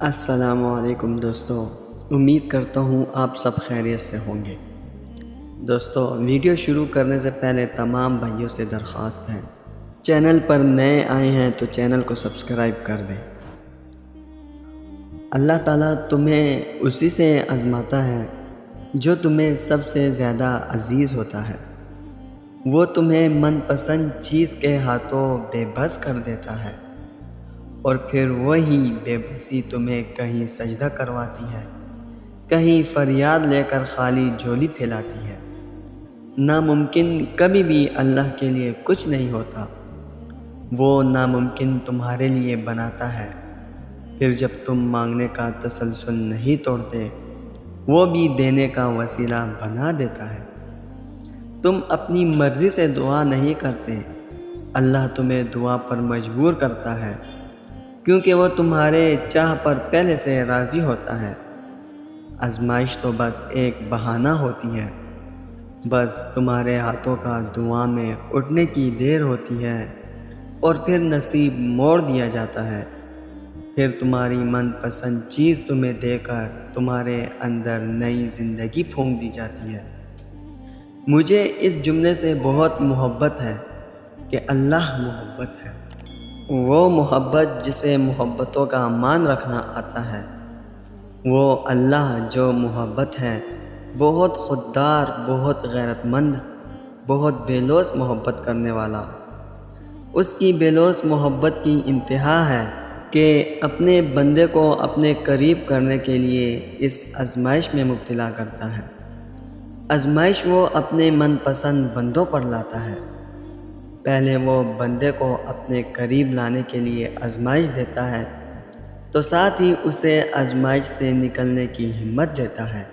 السلام علیکم دوستو، امید کرتا ہوں آپ سب خیریت سے ہوں گے۔ دوستو، ویڈیو شروع کرنے سے پہلے تمام بھائیوں سے درخواست ہے، چینل پر نئے آئے ہیں تو چینل کو سبسکرائب کر دیں۔ اللہ تعالیٰ تمہیں اسی سے آزماتا ہے جو تمہیں سب سے زیادہ عزیز ہوتا ہے۔ وہ تمہیں من پسند چیز کے ہاتھوں بے بس کر دیتا ہے، اور پھر وہی بے بسی تمہیں کہیں سجدہ کرواتی ہے، کہیں فریاد لے کر خالی جھولی پھیلاتی ہے۔ ناممکن کبھی بھی اللہ کے لیے کچھ نہیں ہوتا، وہ ناممکن تمہارے لیے بناتا ہے۔ پھر جب تم مانگنے کا تسلسل نہیں توڑتے، وہ بھی دینے کا وسیلہ بنا دیتا ہے۔ تم اپنی مرضی سے دعا نہیں کرتے، اللہ تمہیں دعا پر مجبور کرتا ہے، کیونکہ وہ تمہارے چاہ پر پہلے سے راضی ہوتا ہے۔ آزمائش تو بس ایک بہانہ ہوتی ہے، بس تمہارے ہاتھوں کا دعا میں اٹھنے کی دیر ہوتی ہے، اور پھر نصیب موڑ دیا جاتا ہے۔ پھر تمہاری من پسند چیز تمہیں دے کر تمہارے اندر نئی زندگی پھونک دی جاتی ہے۔ مجھے اس جملے سے بہت محبت ہے کہ اللہ محبت ہے، وہ محبت جسے محبتوں کا مان رکھنا آتا ہے۔ وہ اللہ جو محبت ہے، بہت خوددار، بہت غیرت مند، بہت بے لوث محبت کرنے والا۔ اس کی بے لوث محبت کی انتہا ہے کہ اپنے بندے کو اپنے قریب کرنے کے لیے اس آزمائش میں مبتلا کرتا ہے۔ آزمائش وہ اپنے من پسند بندوں پر لاتا ہے۔ پہلے وہ بندے کو اپنے قریب لانے کے لیے آزمائش دیتا ہے، تو ساتھ ہی اسے آزمائش سے نکلنے کی ہمت دیتا ہے،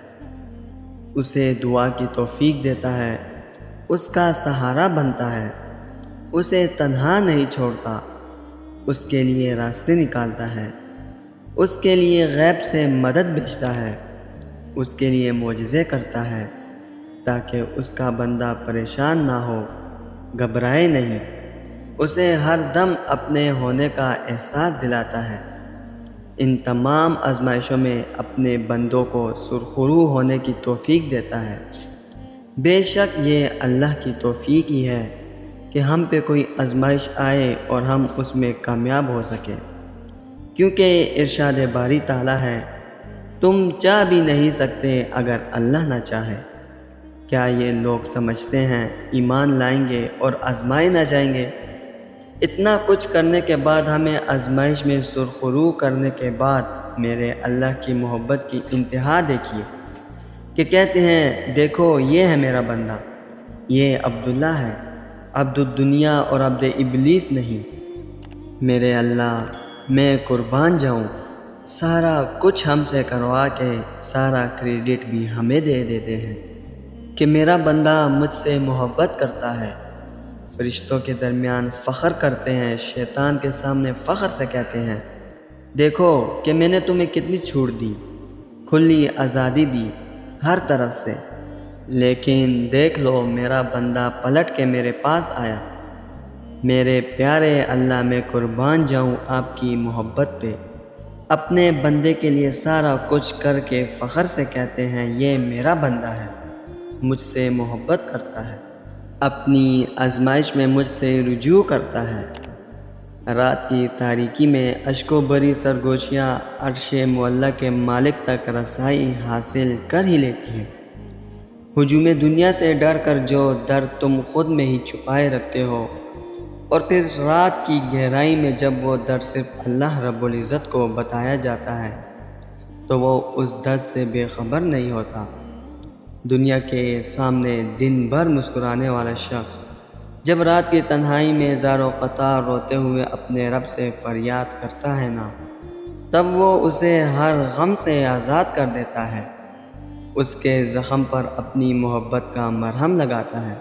اسے دعا کی توفیق دیتا ہے، اس کا سہارا بنتا ہے، اسے تنہا نہیں چھوڑتا، اس کے لیے راستے نکالتا ہے، اس کے لیے غیب سے مدد بھیجتا ہے، اس کے لیے معجزے کرتا ہے، تاکہ اس کا بندہ پریشان نہ ہو، گھبرائے نہیں، اسے ہر دم اپنے ہونے کا احساس دلاتا ہے۔ ان تمام آزمائشوں میں اپنے بندوں کو سرخرو ہونے کی توفیق دیتا ہے۔ بے شک یہ اللہ کی توفیق ہی ہے کہ ہم پہ کوئی آزمائش آئے اور ہم اس میں کامیاب ہو سکیں، کیونکہ ارشاد باری تعالیٰ ہے، تم چاہ بھی نہیں سکتے اگر اللہ نہ چاہے۔ کیا یہ لوگ سمجھتے ہیں ایمان لائیں گے اور آزمائے نہ جائیں گے؟ اتنا کچھ کرنے کے بعد ہمیں آزمائش میں سرخرو کرنے کے بعد میرے اللہ کی محبت کی انتہا دیکھیے کہ کہتے ہیں، دیکھو یہ ہے میرا بندہ، یہ عبداللہ ہے، عبد الدنیا اور عبد ابلیس نہیں۔ میرے اللہ، میں قربان جاؤں، سارا کچھ ہم سے کروا کے سارا کریڈٹ بھی ہمیں دے دیتے ہیں کہ میرا بندہ مجھ سے محبت کرتا ہے۔ فرشتوں کے درمیان فخر کرتے ہیں، شیطان کے سامنے فخر سے کہتے ہیں، دیکھو کہ میں نے تمہیں کتنی چھوٹ دی، کھلی آزادی دی ہر طرف سے، لیکن دیکھ لو میرا بندہ پلٹ کے میرے پاس آیا۔ میرے پیارے اللہ، میں قربان جاؤں آپ کی محبت پہ۔ اپنے بندے کے لیے سارا کچھ کر کے فخر سے کہتے ہیں، یہ میرا بندہ ہے، مجھ سے محبت کرتا ہے، اپنی آزمائش میں مجھ سے رجوع کرتا ہے۔ رات کی تاریکی میں اشکوں بری سرگوشیاں عرش معلیٰ کے مالک تک رسائی حاصل کر ہی لیتی ہیں۔ ہجوم دنیا سے ڈر کر جو درد تم خود میں ہی چھپائے رکھتے ہو، اور پھر رات کی گہرائی میں جب وہ درد صرف اللہ رب العزت کو بتایا جاتا ہے تو وہ اس درد سے بے خبر نہیں ہوتا۔ دنیا کے سامنے دن بھر مسکرانے والا شخص جب رات کی تنہائی میں زار و قطار روتے ہوئے اپنے رب سے فریاد کرتا ہے نا، تب وہ اسے ہر غم سے آزاد کر دیتا ہے، اس کے زخم پر اپنی محبت کا مرہم لگاتا ہے۔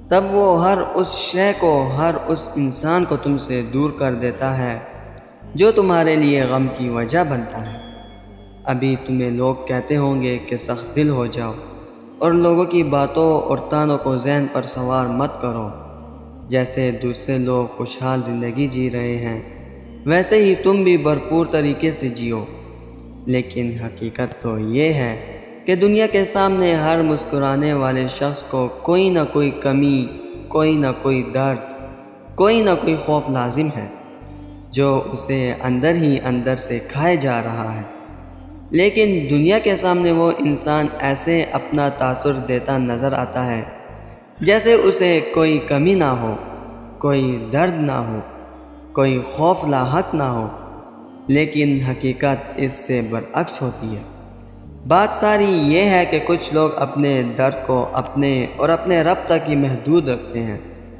تب وہ ہر اس شے کو، ہر اس انسان کو تم سے دور کر دیتا ہے جو تمہارے لیے غم کی وجہ بنتا ہے۔ ابھی تمہیں لوگ کہتے ہوں گے کہ سخت دل ہو جاؤ اور لوگوں کی باتوں اور طعنوں کو ذہن پر سوار مت کرو۔ جیسے دوسرے لوگ خوشحال زندگی جی رہے ہیں، ویسے ہی تم بھی بھرپور طریقے سے جیو۔ لیکن حقیقت تو یہ ہے کہ دنیا کے سامنے ہر مسکرانے والے شخص کو کوئی نہ کوئی کمی، کوئی نہ کوئی درد، کوئی نہ کوئی خوف لازم ہے جو اسے اندر ہی اندر سے کھائے جا رہا ہے۔ لیکن دنیا کے سامنے وہ انسان ایسے اپنا تاثر دیتا نظر آتا ہے جیسے اسے کوئی کمی نہ ہو، کوئی درد نہ ہو، کوئی خوف لاحق نہ ہو، لیکن حقیقت اس سے برعکس ہوتی ہے۔ بات ساری یہ ہے کہ کچھ لوگ اپنے درد کو اپنے رب تک ہی محدود رکھتے ہیں،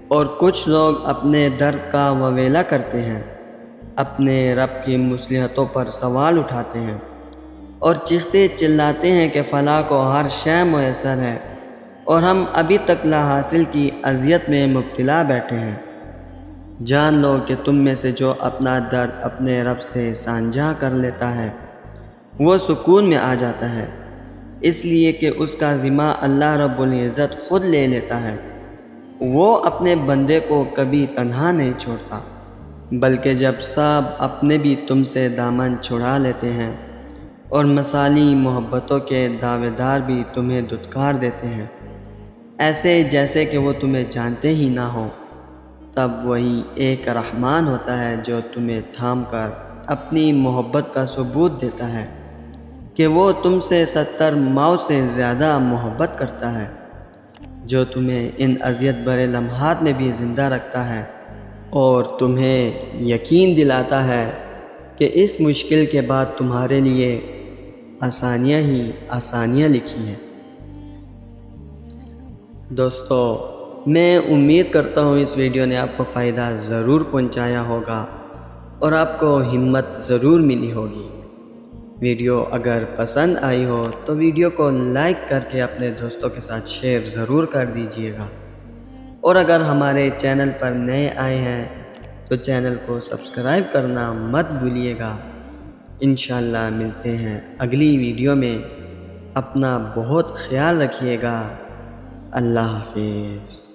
اور کچھ لوگ اپنے درد کا وویلا کرتے ہیں، اپنے رب کی مصلحتوں پر سوال اٹھاتے ہیں اور چیختے چلاتے ہیں کہ فلاں کو ہر شے میسر ہے اور ہم ابھی تک لا حاصل کی اذیت میں مبتلا بیٹھے ہیں۔ جان لو کہ تم میں سے جو اپنا درد اپنے رب سے سانجھا کر لیتا ہے وہ سکون میں آ جاتا ہے، اس لیے کہ اس کا ذمہ اللہ رب العزت خود لے لیتا ہے۔ وہ اپنے بندے کو کبھی تنہا نہیں چھوڑتا، بلکہ جب سب اپنے بھی تم سے دامن چھڑا لیتے ہیں اور مثالی محبتوں کے دعوے دار بھی تمہیں دھتکار دیتے ہیں، ایسے جیسے کہ وہ تمہیں جانتے ہی نہ ہو، تب وہی ایک رحمان ہوتا ہے جو تمہیں تھام کر اپنی محبت کا ثبوت دیتا ہے کہ وہ تم سے 70 ماؤں سے زیادہ محبت کرتا ہے، جو تمہیں ان اذیت بھرے لمحات میں بھی زندہ رکھتا ہے اور تمہیں یقین دلاتا ہے کہ اس مشکل کے بعد تمہارے لیے آسانیاں ہی آسانیاں لکھی ہیں۔ دوستو، میں امید کرتا ہوں اس ویڈیو نے آپ کو فائدہ ضرور پہنچایا ہوگا اور آپ کو ہمت ضرور ملی ہوگی۔ ویڈیو اگر پسند آئی ہو تو ویڈیو کو لائک کر کے اپنے دوستوں کے ساتھ شیئر ضرور کر دیجئے گا، اور اگر ہمارے چینل پر نئے آئے ہیں تو چینل کو سبسکرائب کرنا مت بھولیے گا۔ انشاءاللہ ملتے ہیں اگلی ویڈیو میں۔ اپنا بہت خیال رکھیے گا۔ اللہ حافظ۔